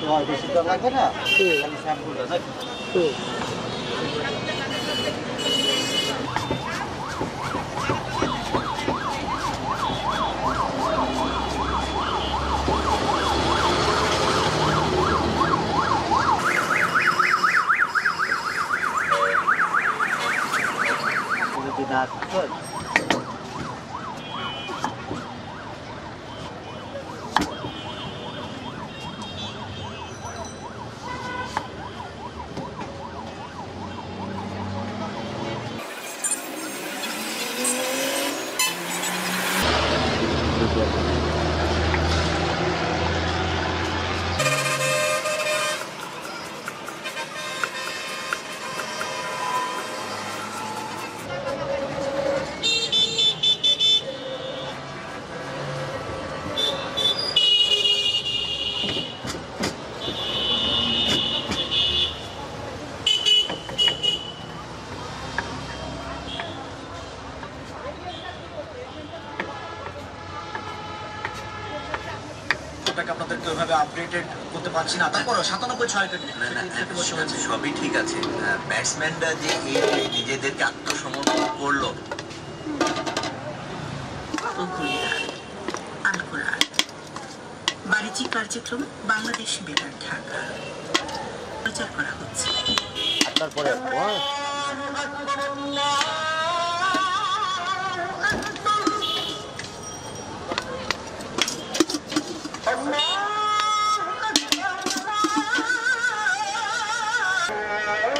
তোমার বেশি তো লাগবে না, খালি স্যাম্পলটা নাকি? যদি না আসতেন আপনাদেরকে ওইভাবে আপডেটেড করতে পারছি না, তারপরও 97-6 সবই ঠিক আছে। ব্যাটসম্যানরা যে এই নিজেদেরকে আত্মসমর্পণ করলো, বাণিজ্যিক কার্যক্রম বাংলাদেশ বেতার ঢাকা প্রচার করা হচ্ছে। তারপরে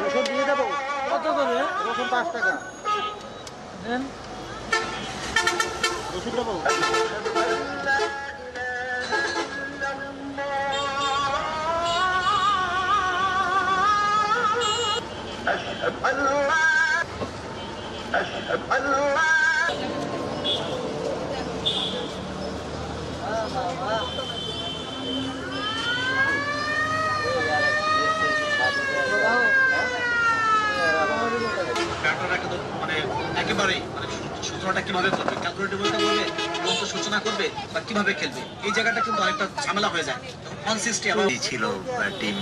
রসুন দিয়ে দেবো। কত করে রসুন? 5 টাকা দেন। রসুন দেবো। ব্যাটাররা কিন্তু মানে একেবারেই মানে সূচনাটা কিভাবে করবে, ক্যালকুলেটর বলতে করবে, সূচনা করবে বা কিভাবে খেলবে, এই জায়গাটা কিন্তু অনেকটা ঝামেলা হয়ে যায়। ছিল টিম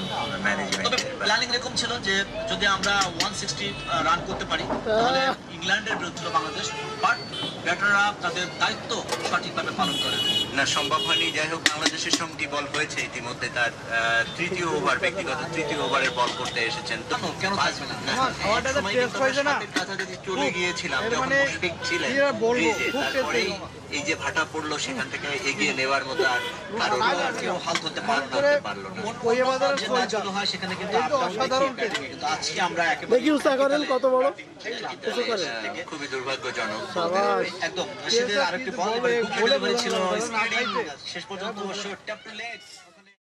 ম্যানেজমেন্ট। প্ল্যানিং এরকম ছিল যে যদি আমরা 160 রান করতে পারি তাহলে ইংল্যান্ডের বিরুদ্ধে বাংলাদেশ, বাট ব্যাটাররা তাদের দায়িত্ব সঠিকভাবে পালন করে না, সম্ভব হয়নি। যাই হোক, বাংলাদেশের সঙ্গে বল হয়েছে ইতিমধ্যে। তার তৃতীয় ওভার, ব্যক্তিগত তৃতীয় ওভারের বল করতে এসেছেন। তো কেন থাকবে না? কাছাকাছি চলে গিয়েছিলাম যখন মুশফিক ছিলেন ক্রিজে। তারপরেই এই যে ভাটা পড়লো, সেখান থেকে এগিয়ে নেওয়ার মতো আর কারো কেউ হাল ধরতে পারলো না। যে ম্যাচগুলো হয় সেখানে কিন্তু কিন্তু আজকে আমরা একেবারে কত বড় খুবই দুর্ভাগ্যজনক। একদম রশিদের আরেকটি বল এবারে ছিল, শেষ পর্যন্ত অবশ্য ট্যাপ টু লেগ।